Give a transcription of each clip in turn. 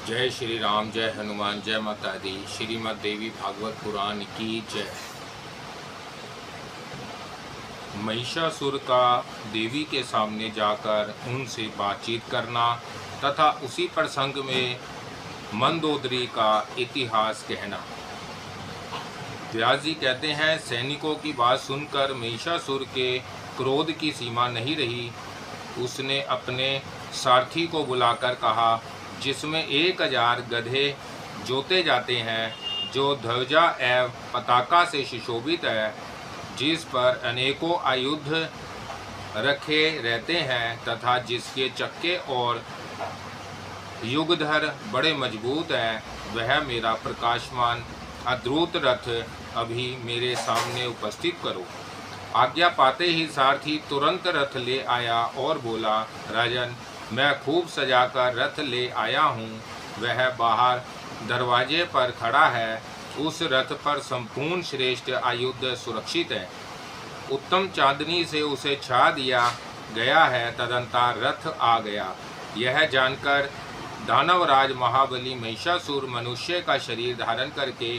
जय श्री राम, जय हनुमान, जय माता दी। श्रीमद् देवी भागवत पुराण की जय। महिषासुर का देवी के सामने जाकर उनसे बातचीत करना तथा उसी प्रसंग में मंदोदरी का इतिहास कहना। व्यास जी कहते हैं, सैनिकों की बात सुनकर महिषासुर के क्रोध की सीमा नहीं रही। उसने अपने सारथी को बुलाकर कहा, जिसमें 1000 गधे जोते जाते हैं, जो ध्वजा एवं पताका से सुशोभित है, जिस पर अनेकों आयुध रखे रहते हैं तथा जिसके चक्के और युगधर बड़े मजबूत हैं, वह मेरा प्रकाशमान अद्भुत रथ अभी मेरे सामने उपस्थित करो। आज्ञा पाते ही सारथी तुरंत रथ ले आया और बोला, राजन, मैं खूब सजाकर रथ ले आया हूँ। वह बाहर दरवाजे पर खड़ा है। उस रथ पर संपूर्ण श्रेष्ठ आयुध सुरक्षित है। उत्तम चांदनी से उसे छा दिया गया है। तदंतर रथ आ गया। यह जानकर दानवराज महाबली महिषासुर मनुष्य का शरीर धारण करके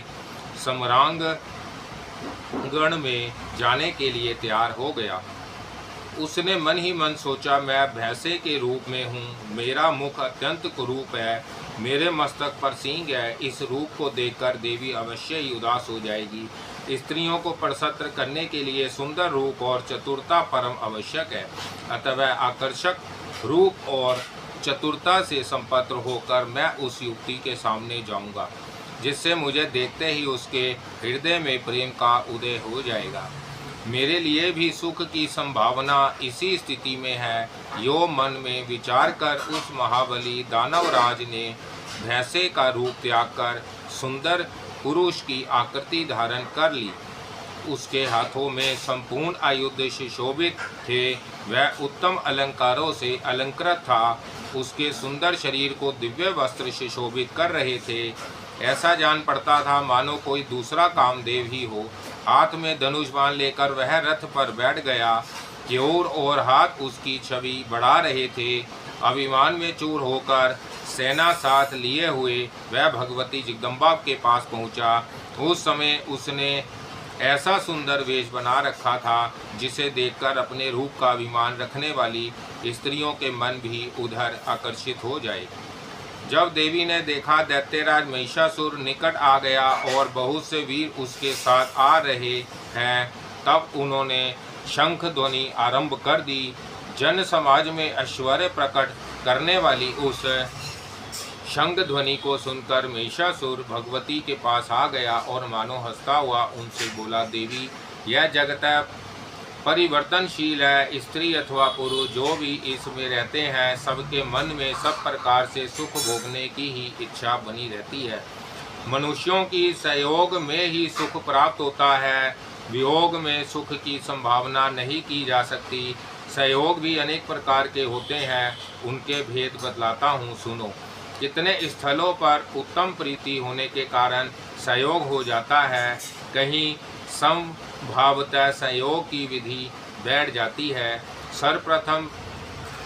सम्रांग गण में जाने के लिए तैयार हो गया। उसने मन ही मन सोचा, मैं भैंसे के रूप में हूँ, मेरा मुख अत्यंत कुरूप है, मेरे मस्तक पर सींग है। इस रूप को देखकर देवी अवश्य ही उदास हो जाएगी। स्त्रियों को प्रसन्न करने के लिए सुंदर रूप और चतुरता परम आवश्यक है। अतः वह आकर्षक रूप और चतुरता से संपन्न होकर मैं उस युवती के सामने जाऊंगा, जिससे मुझे देखते ही उसके हृदय में प्रेम का उदय हो जाएगा। मेरे लिए भी सुख की संभावना इसी स्थिति में है। यो मन में विचार कर उस महाबली दानवराज ने भैंसे का रूप त्याग कर सुंदर पुरुष की आकृति धारण कर ली। उसके हाथों में संपूर्ण आयुध सुशोभित थे। वह उत्तम अलंकारों से अलंकृत था। उसके सुंदर शरीर को दिव्य वस्त्र सुशोभित कर रहे थे। ऐसा जान पड़ता था मानो कोई दूसरा कामदेव ही हो। हाथ में धनुष बाण लेकर वह रथ पर बैठ गया। क्योर और हाथ उसकी छवि बढ़ा रहे थे। अभिमान में चूर होकर सेना साथ लिए हुए वह भगवती जगदम्बा के पास पहुंचा। उस समय उसने ऐसा सुंदर वेश बना रखा था, जिसे देखकर अपने रूप का अभिमान रखने वाली स्त्रियों के मन भी उधर आकर्षित हो जाए। जब देवी ने देखा दैत्यराज महिषासुर निकट आ गया और बहुत से वीर उसके साथ आ रहे हैं, तब उन्होंने शंख ध्वनि आरंभ कर दी। जन समाज में ऐश्वर्य प्रकट करने वाली उस शंख ध्वनि को सुनकर महिषासुर भगवती के पास आ गया और मानो हंसता हुआ उनसे बोला, देवी, यह जगत परिवर्तनशील है। स्त्री अथवा पुरुष जो भी इसमें रहते हैं, सबके मन में सब प्रकार से सुख भोगने की ही इच्छा बनी रहती है। मनुष्यों की सहयोग में ही सुख प्राप्त होता है। वियोग में सुख की संभावना नहीं की जा सकती। सहयोग भी अनेक प्रकार के होते हैं। उनके भेद बतलाता हूँ, सुनो। कितने स्थलों पर उत्तम प्रीति होने के कारण सहयोग हो जाता है। कहीं समभावतः संयोग की विधि बैठ जाती है। सर्वप्रथम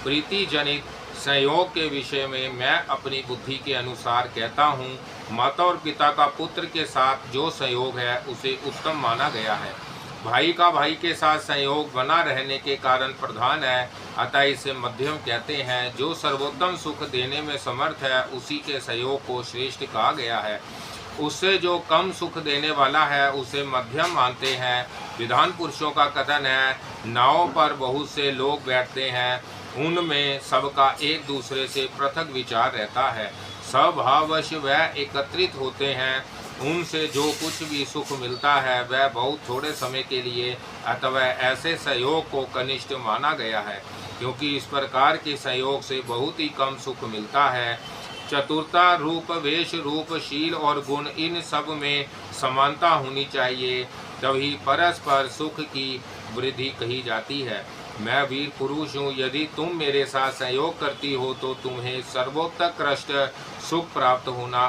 प्रीति जनित संयोग के विषय में मैं अपनी बुद्धि के अनुसार कहता हूँ। माता और पिता का पुत्र के साथ जो संयोग है, उसे उत्तम माना गया है। भाई का भाई के साथ संयोग बना रहने के कारण प्रधान है, अतः इसे मध्यम कहते हैं। जो सर्वोत्तम सुख देने में समर्थ है, उसी के संयोग को श्रेष्ठ कहा गया है। उससे जो कम सुख देने वाला है, उसे मध्यम मानते हैं। विधान पुरुषों का कथन है, नाव पर बहुत से लोग बैठते हैं, उनमें सबका एक दूसरे से पृथक विचार रहता है। स्वभाववश वह एकत्रित होते हैं। उनसे जो कुछ भी सुख मिलता है, वह बहुत थोड़े समय के लिए, अथवा ऐसे सहयोग को कनिष्ठ माना गया है, क्योंकि इस प्रकार के सहयोग से बहुत ही कम सुख मिलता है। चतुरता, रूप, वेश, रूप, शील और गुण, इन सब में समानता होनी चाहिए, तभी परस्पर सुख की वृद्धि कही जाती है। मैं वीर पुरुष हूँ। यदि तुम मेरे साथ सहयोग करती हो तो तुम्हें सर्वोत्कृष्ट सुख प्राप्त होना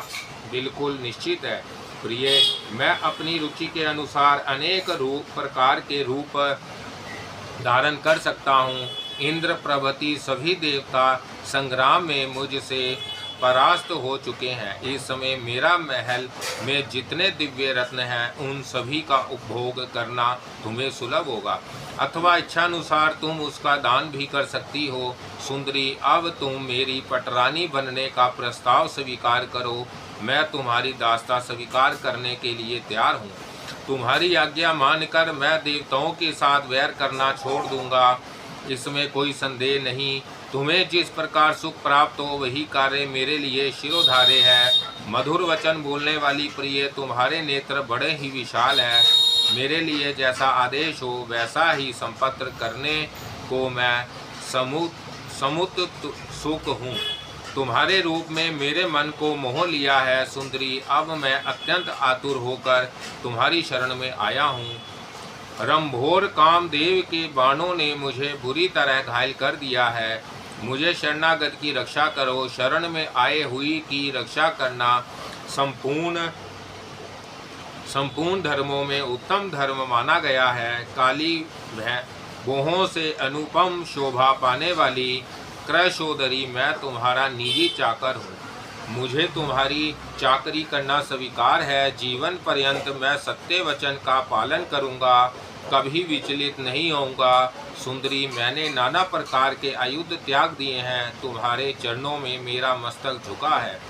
बिल्कुल निश्चित है। प्रिय, मैं अपनी रुचि के अनुसार अनेक प्रकार के रूप धारण कर सकता हूँ। इंद्र प्रभृति सभी देवता संग्राम में मुझसे परास्त हो चुके हैं। इस समय मेरा महल में जितने दिव्य रत्न हैं उन सभी का उपभोग करना तुम्हें सुलभ होगा, अथवा इच्छानुसार तुम उसका दान भी कर सकती हो। सुंदरी, अब तुम मेरी पटरानी बनने का प्रस्ताव स्वीकार करो। मैं तुम्हारी दास्ता स्वीकार करने के लिए तैयार हूँ। तुम्हारी आज्ञा मानकर मैं देवताओं के साथ वैर करना छोड़ दूंगा, इसमें कोई संदेह नहीं। तुम्हें जिस प्रकार सुख प्राप्त हो वही कार्य मेरे लिए शिरोधार्य है। मधुर वचन बोलने वाली प्रिय, तुम्हारे नेत्र बड़े ही विशाल हैं। मेरे लिए जैसा आदेश हो वैसा ही संपत्र करने को मैं समुत सुख हूँ। तुम्हारे रूप में मेरे मन को मोह लिया है। सुंदरी, अब मैं अत्यंत आतुर होकर तुम्हारी शरण में आया हूँ। रंभोर कामदेव के बाणों ने मुझे बुरी तरह घायल कर दिया है। मुझे शरणागत की रक्षा करो। शरण में आए हुई की रक्षा करना संपूर्ण धर्मों में उत्तम धर्म माना गया है। काली भोहों से अनुपम शोभा पाने वाली क्रशोदरी, मैं तुम्हारा निजी चाकर हूँ। मुझे तुम्हारी चाकरी करना स्वीकार है। जीवन पर्यंत मैं सत्य वचन का पालन करूँगा, कभी विचलित नहीं होऊंगा। सुंदरी, मैंने नाना प्रकार के आयुध त्याग दिए हैं। तुम्हारे चरणों में मेरा मस्तक झुका है।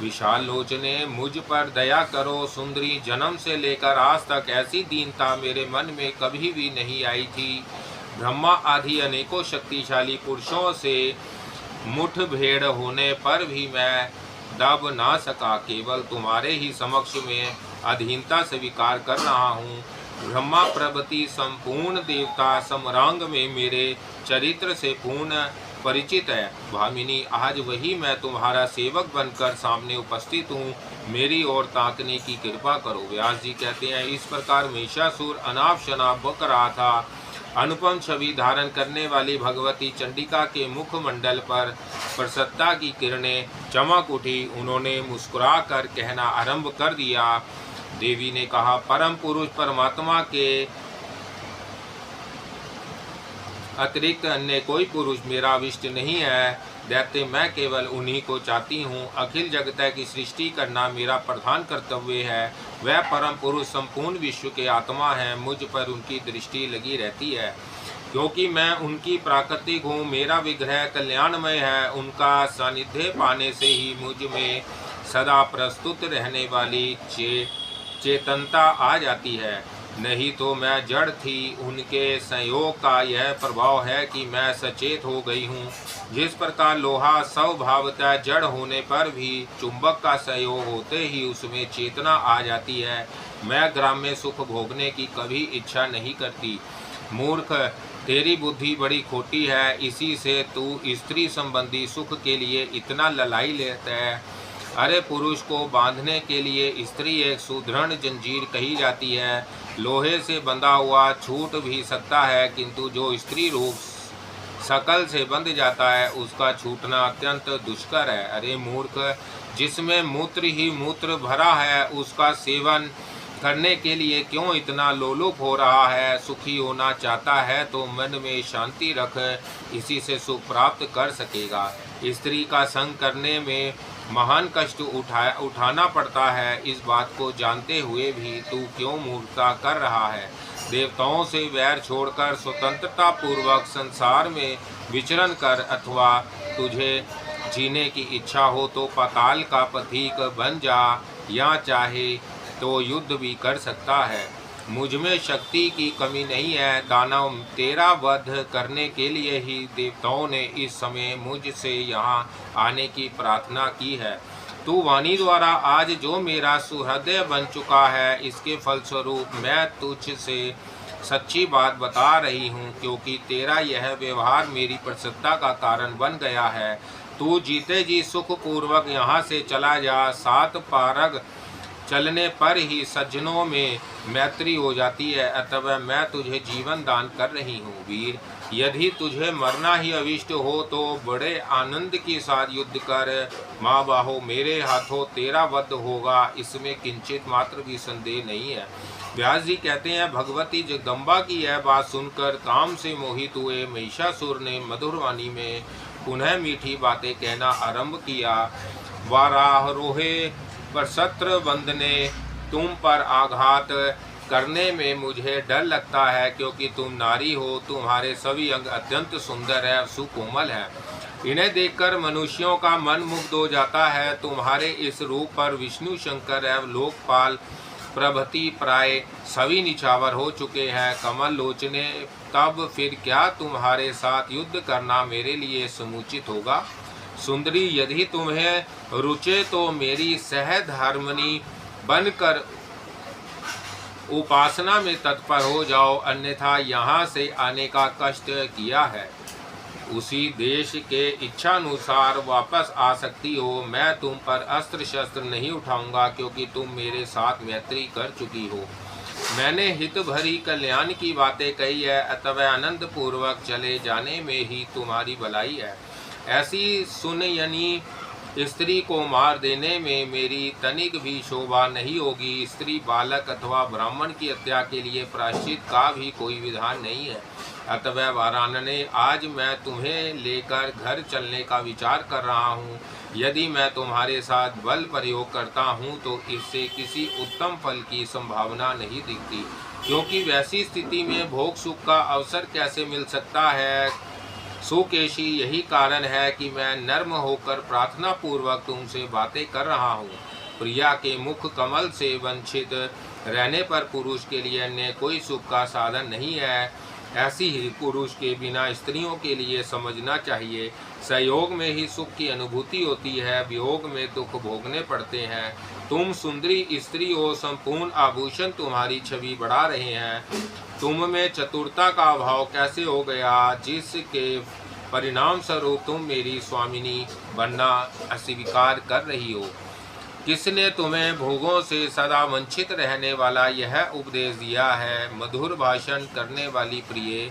विशाल लोचने, मुझ पर दया करो। सुंदरी, जन्म से लेकर आज तक ऐसी दीनता मेरे मन में कभी भी नहीं आई थी। ब्रह्मा आदि अनेकों शक्तिशाली पुरुषों से मुठभेड़ होने पर भी मैं दब ना सका। केवल तुम्हारे ही समक्ष में अधीनता स्वीकार कर रहा हूँ। ब्रह्मा प्रभृति संपूर्ण देवता समरांग में मेरे चरित्र से पूर्ण परिचित है। भामिनी, आज वही मैं तुम्हारा सेवक बनकर सामने उपस्थित हूँ। मेरी ओर ताकने की कृपा करो। व्यास जी कहते हैं, इस प्रकार महिषासुर अनाप शनाप बक रहा था। अनुपम छवि धारण करने वाली भगवती चंडिका के मुखमंडल पर प्रसन्नता की किरणें चमक उठी। उन्होंने मुस्कुराकर कहना आरंभ कर दिया। देवी ने कहा, परम पुरुष परमात्मा के अतिरिक्त अन्य कोई पुरुष मेरा अभिष्ट नहीं है। दैत्य, मैं केवल उन्हीं को चाहती हूँ। अखिल जगत की सृष्टि करना मेरा प्रधान कर्तव्य है। वह परम पुरुष संपूर्ण विश्व के आत्मा है। मुझ पर उनकी दृष्टि लगी रहती है, क्योंकि मैं उनकी प्राकृतिक हूँ। मेरा विग्रह कल्याणमय है। उनका सानिध्य पाने से ही मुझ में सदा प्रस्तुत रहने वाली चेतनता आ जाती है। नहीं तो मैं जड़ थी। उनके संयोग का यह प्रभाव है कि मैं सचेत हो गई हूँ। जिस प्रकार लोहा स्वभावतः जड़ होने पर भी चुंबक का संयोग होते ही उसमें चेतना आ जाती है, मैं ग्राम्य सुख भोगने की कभी इच्छा नहीं करती। मूर्ख, तेरी बुद्धि बड़ी खोटी है। इसी से तू स्त्री संबंधी सुख के लिए इतना ललाई लेता है। अरे, पुरुष को बांधने के लिए स्त्री एक सुदृढ़ जंजीर कही जाती है। लोहे से बंधा हुआ छूट भी सकता है, किंतु जो स्त्री रूप शकल से बंध जाता है उसका छूटना अत्यंत दुष्कर है। अरे मूर्ख, जिसमें मूत्र ही मूत्र भरा है उसका सेवन करने के लिए क्यों इतना लोलुप हो रहा है। सुखी होना चाहता है तो मन में शांति रख, इसी से सुख प्राप्त कर सकेगा। स्त्री का संग करने में महान कष्ट उठाना पड़ता है। इस बात को जानते हुए भी तू क्यों मूर्खता कर रहा है। देवताओं से वैर छोड़कर स्वतंत्रता पूर्वक संसार में विचरण कर, अथवा तुझे जीने की इच्छा हो तो पाताल का पथिक बन जा, या चाहे तो युद्ध भी कर सकता है। मुझ में शक्ति की कमी नहीं है। दानव तेरा वध करने के लिए ही देवताओं ने इस समय मुझसे यहाँ आने की प्रार्थना की है। तू वाणी द्वारा आज जो मेरा सुहृदय बन चुका है, इसके फलस्वरूप मैं तुझसे सच्ची बात बता रही हूँ, क्योंकि तेरा यह व्यवहार मेरी प्रसन्नता का कारण बन गया है। तू जीते जी सुख पूर्वक यहाँ से चला जा। 7 पारग चलने पर ही सज्जनों में मैत्री हो जाती है, अतः मैं तुझे जीवन दान कर रही हूँ। वीर, यदि तुझे मरना ही अविष्ट हो तो बड़े आनंद के साथ युद्ध कर। माँ बाहो, मेरे हाथों तेरा वध होगा, इसमें किंचित मात्र भी संदेह नहीं है। व्यास जी कहते हैं, भगवती जगदम्बा की यह बात सुनकर काम से मोहित हुए महिषासुर ने मधुर वाणी में पुनः मीठी बातें कहना आरंभ किया। वारारोहे पर शस्त्र बंधने तुम पर आघात करने में मुझे डर लगता है, क्योंकि तुम नारी हो। तुम्हारे सभी अंग अत्यंत सुंदर है, सुकोमल है। इन्हें देखकर मनुष्यों का मन मुग्ध हो जाता है। तुम्हारे इस रूप पर विष्णु, शंकर एवं लोकपाल प्रभृति प्राय सभी निछावर हो चुके हैं। कमल लोचने, तब फिर क्या तुम्हारे साथ युद्ध करना मेरे लिए समुचित होगा। सुंदरी, यदि तुम्हें रुचे तो मेरी सहधर्मिणी बनकर उपासना में तत्पर हो जाओ, अन्यथा यहाँ से आने का कष्ट किया है उसी देश के इच्छानुसार वापस आ सकती हो। मैं तुम पर अस्त्र शस्त्र नहीं उठाऊंगा, क्योंकि तुम मेरे साथ मैत्री कर चुकी हो। मैंने हित भरी कल्याण की बातें कही है, अतः आनंद पूर्वक चले जाने में ही तुम्हारी भलाई है। ऐसी सुनयनी स्त्री को मार देने में मेरी तनिक भी शोभा नहीं होगी। स्त्री, बालक अथवा ब्राह्मण की हत्या के लिए प्रायश्चित का भी कोई विधान नहीं है। अतः वाराणने, आज मैं तुम्हें लेकर घर चलने का विचार कर रहा हूँ। यदि मैं तुम्हारे साथ बल प्रयोग करता हूँ तो इससे किसी उत्तम फल की संभावना नहीं दिखती, क्योंकि वैसी स्थिति में भोग सुख का अवसर कैसे मिल सकता है। सुकेशी, यही कारण है कि मैं नर्म होकर प्रार्थना पूर्वक तुमसे बातें कर रहा हूँ। प्रिया के मुख कमल से वंचित रहने पर पुरुष के लिए अन्य कोई सुख का साधन नहीं है। ऐसी ही पुरुष के बिना स्त्रियों के लिए समझना चाहिए। सहयोग में ही सुख की अनुभूति होती है, वियोग में दुख भोगने पड़ते हैं। तुम सुंदरी स्त्री हो, संपूर्ण आभूषण तुम्हारी छवि बढ़ा रहे हैं। तुम में चतुरता का अभाव कैसे हो गया, जिसके परिणाम स्वरूप तुम मेरी स्वामिनी बनना अस्वीकार कर रही हो। किसने तुम्हें भोगों से सदा वंचित रहने वाला यह उपदेश दिया है। मधुर भाषण करने वाली प्रिय,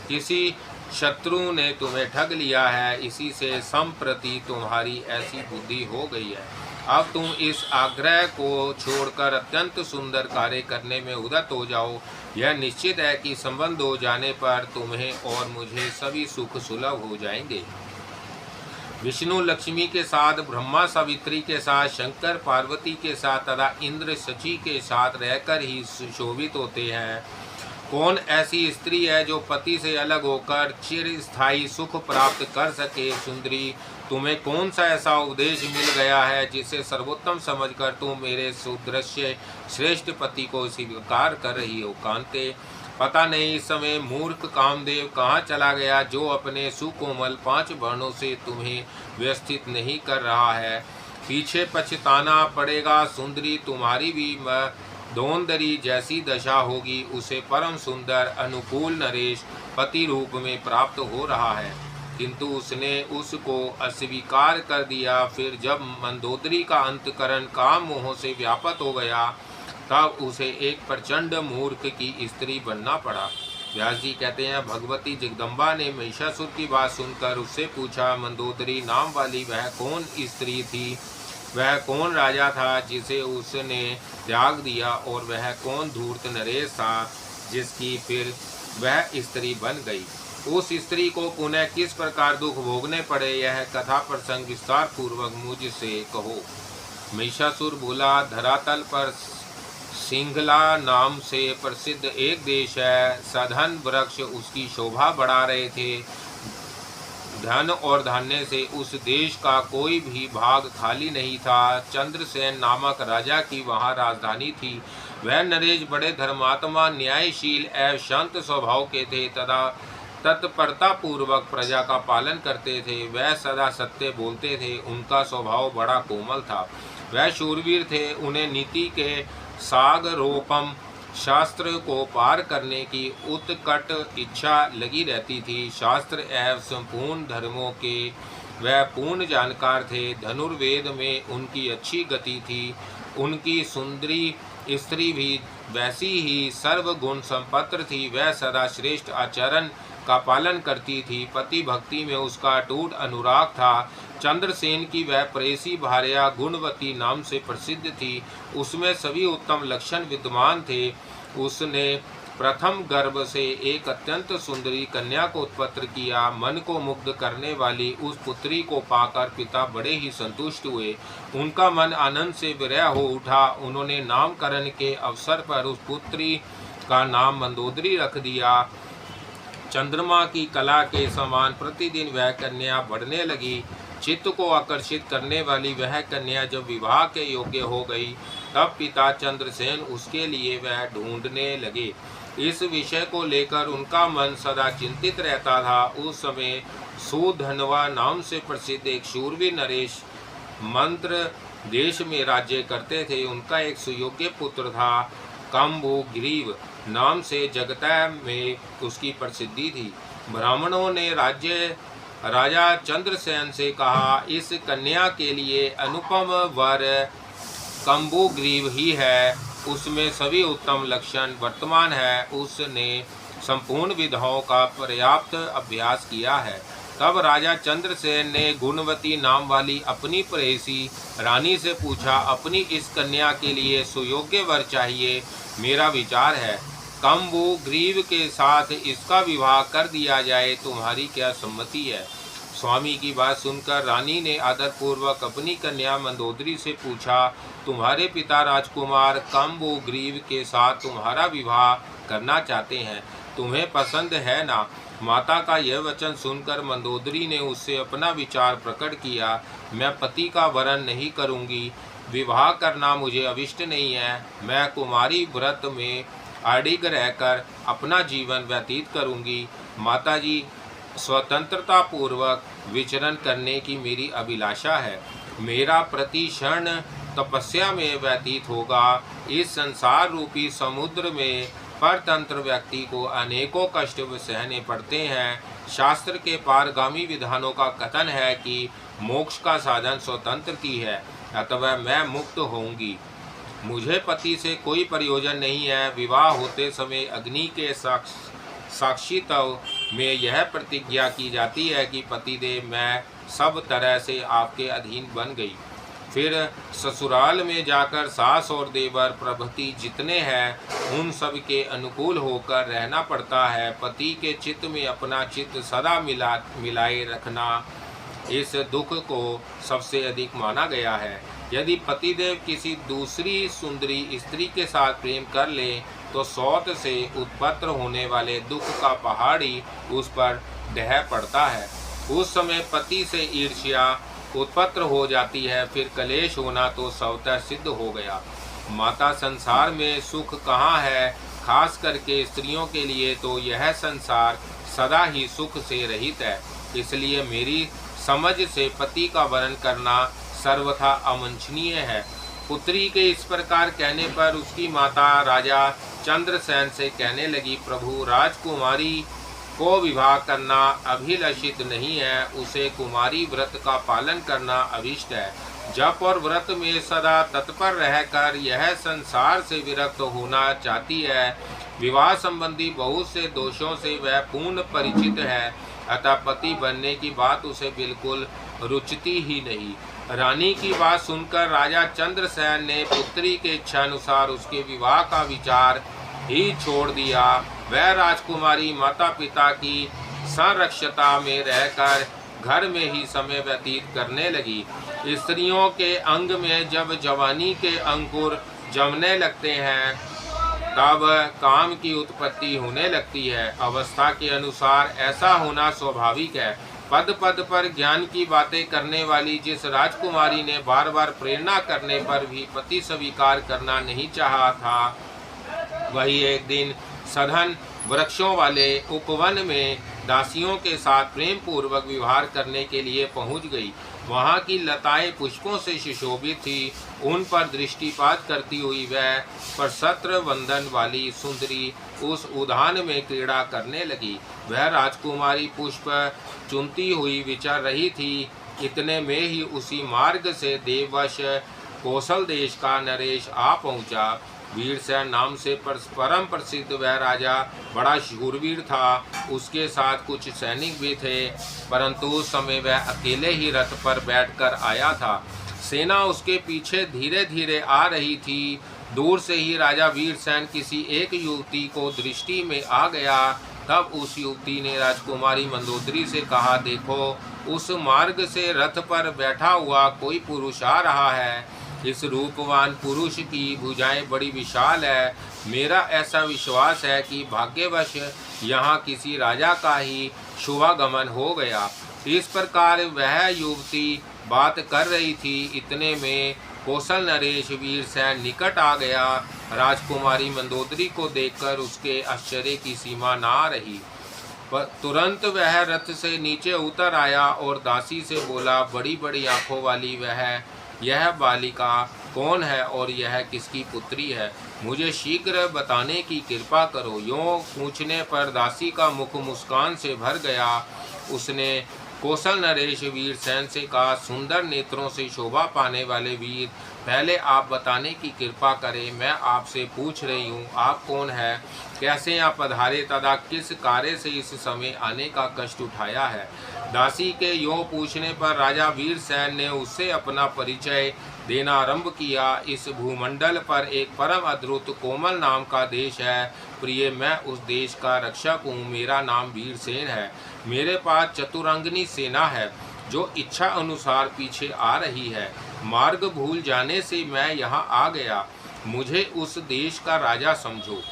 किसी शत्रु ने तुम्हें ठग लिया है, इसी से संप्रति तुम्हारी ऐसी बुद्धि हो गई है। अब तुम इस आग्रह को छोड़कर अत्यंत सुंदर कार्य करने में उद्यत हो जाओ। यह निश्चित है कि संबंध हो जाने पर तुम्हें और मुझे सभी सुख सुलभ हो जाएंगे। विष्णु लक्ष्मी के साथ, ब्रह्मा सावित्री के साथ, शंकर पार्वती के साथ तथा इंद्र शची के साथ रहकर ही सुशोभित होते हैं। कौन ऐसी स्त्री है जो पति से अलग होकर चिरस्थायी सुख प्राप्त कर सके। सुंदरी, तुम्हें कौन सा ऐसा उपदेश मिल गया है जिसे सर्वोत्तम समझकर तुम मेरे सुदृश्य श्रेष्ठ पति को स्वीकार कर रही हो। कांते, पता नहीं इस समय मूर्ख कामदेव कहाँ चला गया, जो अपने सुकोमल 5 वर्णों से तुम्हें व्यवस्थित नहीं कर रहा है। पीछे पछताना पड़ेगा। सुंदरी, तुम्हारी भी धोंदरी जैसी दशा होगी। उसे परम सुंदर अनुकूल नरेश पति रूप में प्राप्त हो रहा है, किंतु उसने उसको अस्वीकार कर दिया। फिर जब मंदोदरी का अंतकरण काम मोह से व्याप्त हो गया, तब उसे एक प्रचंड मूर्ख की स्त्री बनना पड़ा। व्यास जी कहते हैं, भगवती जगदम्बा ने महिषासुर की बात सुनकर उससे पूछा, मंदोदरी नाम वाली वह कौन स्त्री थी? वह कौन राजा था जिसे उसने त्याग दिया, और वह कौन धूर्त नरेश था जिसकी फिर वह स्त्री बन गई? उस स्त्री को पुनः किस प्रकार दुख भोगने पड़े, यह कथा प्रसंग विस्तार पूर्वक मुझसे कहो। महिषासुर बोला, धरातल पर सिंघला नाम से प्रसिद्ध एक देश है। सधन वृक्ष उसकी शोभा बढ़ा रहे थे। धन और धान्य से उस देश का कोई भी भाग खाली नहीं था। चंद्रसेन नामक राजा की वहाँ राजधानी थी। वह नरेश बड़े धर्मात्मा, न्यायशील एवं शांत स्वभाव के थे तथा तत्परता पूर्वक प्रजा का पालन करते थे। वह सदा सत्य बोलते थे। उनका स्वभाव बड़ा कोमल था। वह शूरवीर थे। उन्हें नीति के सागरोपम शास्त्र को पार करने की उत्कट इच्छा लगी रहती थी। शास्त्र एवं संपूर्ण धर्मों के वह पूर्ण जानकार थे। धनुर्वेद में उनकी अच्छी गति थी। उनकी सुंदरी स्त्री भी वैसी ही सर्वगुण संपन्न थी। वह सदा श्रेष्ठ आचरण का पालन करती थी। पति भक्ति में उसका अटूट अनुराग था। चंद्रसेन की वह प्रेसी भार्या गुणवती नाम से प्रसिद्ध थी। उसमें सभी उत्तम लक्षण विद्यमान थे। उसने प्रथम गर्भ से एक अत्यंत सुंदरी कन्या को उत्पन्न किया। मन को मुग्ध करने वाली उस पुत्री को पाकर पिता बड़े ही संतुष्ट हुए। उनका मन आनंद से विरह हो उठा। उन्होंने नामकरण के अवसर पर उस पुत्री का नाम मंदोदरी रख दिया। चंद्रमा की कला के समान प्रतिदिन वह कन्या बढ़ने लगी। चित्त को आकर्षित करने वाली वह कन्या जब विवाह के योग्य हो गई, तब पिता चंद्रसेन उसके लिए वह ढूंढने लगे। इस विषय को लेकर उनका मन सदा चिंतित रहता था। उस समय सुधनवा नाम से प्रसिद्ध एक शूरवीर नरेश मंत्र देश में राज्य करते थे। उनका एक सुयोग्य पुत्र था। कंबुग्रीव नाम से जगतय में उसकी प्रसिद्धि थी। ब्राह्मणों ने राजा चंद्रसेन से कहा, इस कन्या के लिए अनुपम वर कंबुग्रीव ही है। उसमें सभी उत्तम लक्षण वर्तमान है। उसने संपूर्ण विधाओं का पर्याप्त अभ्यास किया है। तब राजा चंद्रसेन ने गुणवती नाम वाली अपनी प्रेयसी रानी से पूछा, अपनी इस कन्या के लिए सुयोग्य वर चाहिए। मेरा विचार है कंबुग्रीव के साथ इसका विवाह कर दिया जाए। तुम्हारी क्या सम्मति है? स्वामी की बात सुनकर रानी ने आदरपूर्वक अपनी कन्या मंदोदरी से पूछा, तुम्हारे पिता राजकुमार कंबुग्रीव के साथ तुम्हारा विवाह करना चाहते हैं, तुम्हें पसंद है ना? माता का यह वचन सुनकर मंदोदरी ने उससे अपना विचार प्रकट किया। मैं पति का वरण नहीं करूंगी। विवाह करना मुझे अभिष्ट नहीं है। मैं कुमारी व्रत में अडिग रहकर अपना जीवन व्यतीत करूंगी। माताजी, स्वतंत्रता पूर्वक विचरण करने की मेरी अभिलाषा है। मेरा प्रति क्षण तपस्या में व्यतीत होगा। इस संसार रूपी समुद्र में परतंत्र व्यक्ति को अनेकों कष्ट सहने पड़ते हैं। शास्त्र के पारगामी विधानों का कथन है कि मोक्ष का साधन स्वतंत्रता है, अथवा मैं मुक्त होंगी। मुझे पति से कोई प्रयोजन नहीं है। विवाह होते समय अग्नि के साक्षित्व में यह प्रतिज्ञा की जाती है कि पतिदेव, मैं सब तरह से आपके अधीन बन गई। फिर ससुराल में जाकर सास और देवर प्रभृति जितने हैं उन सब के अनुकूल होकर रहना पड़ता है। पति के चित्त में अपना चित्त सदा मिलाए रखना इस दुख को सबसे अधिक माना गया है। यदि पतिदेव किसी दूसरी सुंदरी स्त्री के साथ प्रेम कर ले तो सौत से उत्पन्न होने वाले दुख का पहाड़ ही उस पर ढह पड़ता है। उस समय पति से ईर्ष्या उत्पन्न हो जाती है। फिर कलेश होना तो स्वतः सिद्ध हो गया। माता, संसार में सुख कहाँ है? खास करके स्त्रियों के लिए तो यह संसार सदा ही सुख से रहित है। इसलिए मेरी समझ से पति का वरण करना सर्वथा अवांछनीय है। पुत्री के इस प्रकार कहने पर उसकी माता राजा चंद्रसेन से कहने लगी, प्रभु, राजकुमारी को विवाह करना अभिलषित नहीं है। उसे कुमारी व्रत का पालन करना अभिष्ट है। जप और व्रत में सदा तत्पर रहकर यह संसार से विरक्त होना चाहती है। विवाह संबंधी बहुत से दोषों से वह पूर्ण परिचित है, अतः पति बनने की बात उसे बिल्कुल रुचती ही नहीं। रानी की बात सुनकर राजा चंद्रसेन ने पुत्री के इच्छानुसार उसके विवाह का विचार ही छोड़ दिया। वह राजकुमारी माता पिता की संरक्षता में रहकर घर में ही समय व्यतीत करने लगी। स्त्रियों के अंग में जब जवानी के अंकुर जमने लगते हैं तब काम की उत्पत्ति होने लगती है। अवस्था के अनुसार ऐसा होना स्वाभाविक है। पद पद पर ज्ञान की बातें करने वाली जिस राजकुमारी ने बार बार प्रेरणा करने पर भी पति स्वीकार करना नहीं चाहा था, वही एक दिन सघन वृक्षों वाले उपवन में दासियों के साथ प्रेम पूर्वक व्यवहार करने के लिए पहुंच गई। वहां की लताएं पुष्पों से सुशोभित थी। उन पर दृष्टिपात करती हुई वह परसत्र वंदन वाली सुंदरी उस उद्यान में क्रीड़ा करने लगी। वह राजकुमारी पुष्प चुनती हुई विचर रही थी। इतने में ही उसी मार्ग से देववश कौशल देश का नरेश आ पहुंचा। वीरसेन नाम से परम प्रसिद्ध वह राजा बड़ा शूरवीर था। उसके साथ कुछ सैनिक भी थे, परंतु उस समय वह अकेले ही रथ पर बैठकर आया था। सेना उसके पीछे धीरे धीरे आ रही थी। दूर से ही राजा वीरसेन किसी एक युवती को दृष्टि में आ गया। तब उस युवती ने राजकुमारी मंदोदरी से कहा, देखो, उस मार्ग से रथ पर बैठा हुआ कोई पुरुष आ रहा है। इस रूपवान पुरुष की भुजाएं बड़ी विशाल है। मेरा ऐसा विश्वास है कि भाग्यवश यहाँ किसी राजा का ही शुभागमन हो गया। इस प्रकार वह युवती बात कर रही थी। इतने में कौशल नरेश वीरसेन निकट आ गया। राजकुमारी मंदोदरी को देखकर उसके आश्चर्य की सीमा ना रही। तुरंत वह रथ से नीचे उतर आया और दासी से बोला, बड़ी बड़ी आंखों वाली यह बालिका कौन है और यह किसकी पुत्री है? मुझे शीघ्र बताने की कृपा करो। यूँ पूछने पर दासी का मुख मुस्कान से भर गया। उसने कौशल नरेश वीरसेन से कहा, सुंदर नेत्रों से शोभा पाने वाले वीर, पहले आप बताने की कृपा करें। मैं आपसे पूछ रही हूँ, आप कौन है, कैसे यहाँ पधारे तथा किस कार्य से इस समय आने का कष्ट उठाया है? दासी के यूँ पूछने पर राजा वीरसेन ने उससे अपना परिचय देना आरंभ किया। इस भूमंडल पर एक परम अद्भुत कोमल नाम का देश है। प्रिय, मैं उस देश का रक्षक हूँ। मेरा नाम वीरसेन है। मेरे पास चतुरंगनी सेना है जो इच्छा अनुसार पीछे आ रही है। मार्ग भूल जाने से मैं यहाँ आ गया। मुझे उस देश का राजा समझो।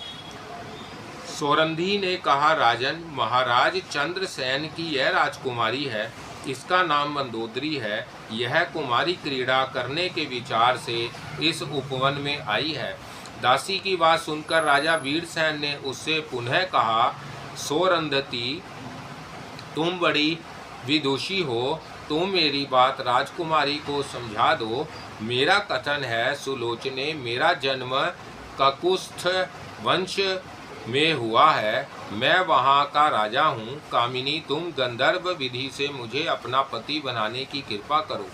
सौरंधी ने कहा, राजन, महाराज चंद्रसेन की यह राजकुमारी है। इसका नाम मंदोदरी है। यह कुमारी क्रीड़ा करने के विचार से इस उपवन में आई है। दासी की बात सुनकर राजा वीरसेन ने उससे पुनः कहा, सौरंधती, तुम बड़ी विदुषी हो। तुम मेरी बात राजकुमारी को समझा दो। मेरा कथन है, सुलोचने, मेरा जन्म ककुस्थ वंश में हुआ है। मैं वहाँ का राजा हूँ। कामिनी, तुम गंधर्व विधि से मुझे अपना पति बनाने की कृपा करो।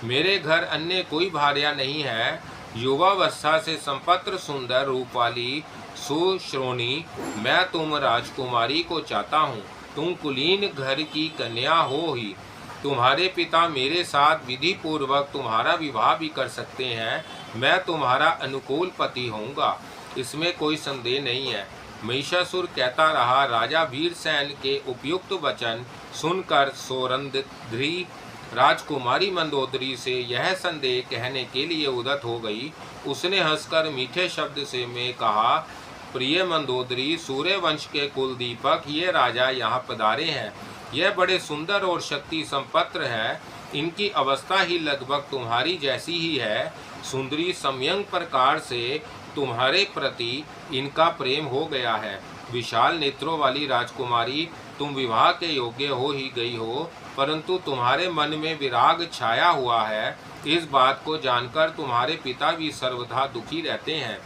मेरे घर अन्य कोई भार्या नहीं है। युवावस्था से संपत्र सुंदर रूप वाली सुश्रोणी मैं तुम राजकुमारी को चाहता हूँ। तुम कुलीन घर की कन्या हो ही। तुम्हारे पिता मेरे साथ विधि पूर्वक तुम्हारा विवाह भी कर सकते हैं। मैं तुम्हारा अनुकूल पति होऊंगा, इसमें कोई संदेह नहीं है। महिषासुर कहता रहा। राजा वीरसेन के उपयुक्त वचन सुनकर सौरंधी राजकुमारी मंदोदरी से यह संदेह कहने के लिए उद्यत हो गई। उसने हंसकर मीठे शब्द से में कहा, प्रिय मंदोदरी, सूर्य वंश के कुल दीपक ये राजा यहाँ पधारे हैं। यह बड़े सुंदर और शक्ति संपन्न है। इनकी अवस्था ही लगभग तुम्हारी जैसी ही है। सुंदरी सम्यक प्रकार से तुम्हारे प्रति इनका प्रेम हो गया है। विशाल नेत्रों वाली राजकुमारी, तुम विवाह के योग्य हो ही गई हो, परंतु तुम्हारे मन में विराग छाया हुआ है। इस बात को जानकर तुम्हारे पिता भी सर्वथा दुखी रहते हैं।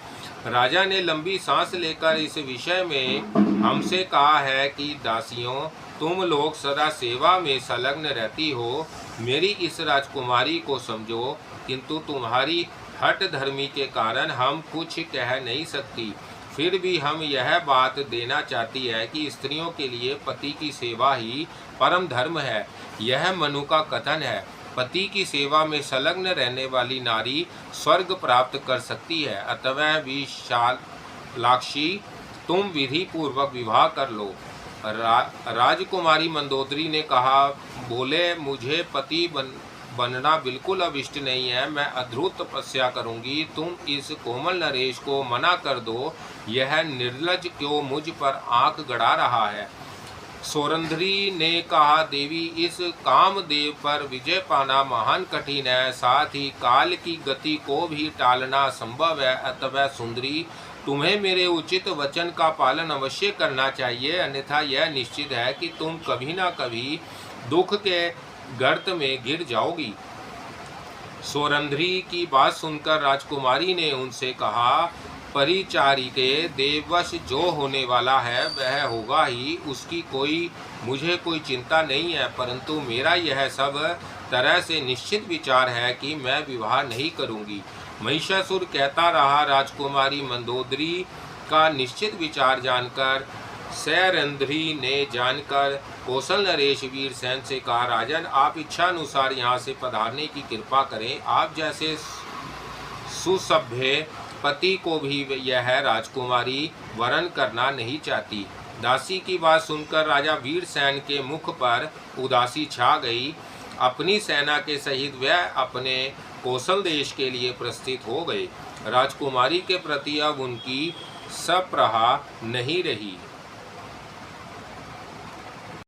राजा ने लंबी सांस लेकर इस विषय में हमसे कहा है कि दासियों, तुम लोग सदा सेवा में संलग्न रहती हो। मेरी इस राजकुमारी को समझो, किंतु तुम्हारी हठ धर्मी के कारण हम कुछ कह नहीं सकती। फिर भी हम यह बात देना चाहती है कि स्त्रियों के लिए पति की सेवा ही परम धर्म है। यह मनु का कथन है। पति की सेवा में संलग्न रहने वाली नारी स्वर्ग प्राप्त कर सकती है। अतः विशालाक्षी, तुम विधि पूर्वक विवाह कर लो। राजकुमारी मंदोदरी ने कहा, बोले, मुझे पति बनना बिल्कुल अभिष्ट नहीं है। मैं अद्भुत तपस्या करूंगी। तुम इस कोमल नरेश को मना कर दो। यह निर्लज क्यों मुझ पर आंख गड़ा रहा है? सौरंधी ने कहा, देवी, इस कामदेव पर विजय पाना महान कठिन है। साथ ही काल की गति को भी टालना संभव है। अतः सुंदरी, तुम्हें मेरे उचित वचन का पालन अवश्य करना चाहिए, अन्यथा यह निश्चित है कि तुम कभी ना कभी दुख के गर्त में गिर जाओगी। सौरंधी की बात सुनकर राजकुमारी ने उनसे कहा, परिचारिके, देववश जो होने वाला है वह होगा ही। उसकी मुझे कोई चिंता नहीं है, परंतु मेरा यह सब तरह से निश्चित विचार है कि मैं विवाह नहीं करूंगी। महिषासुर कहता रहा। राजकुमारी मंदोदरी का निश्चित विचार जानकर सौरंधी ने जानकर कौशल नरेश वीरसेन से कहा, राजन, आप इच्छा अनुसार यहाँ से पधारने की कृपा करें। आप जैसे सुसभ्य पति को भी यह राजकुमारी वरण करना नहीं चाहती। दासी की बात सुनकर राजा वीरसेन के मुख पर उदासी छा गई। अपनी सेना के सहित वह अपने कौशल देश के लिए प्रस्थित हो गए। राजकुमारी के प्रति अब उनकी सप्रहा नहीं रही।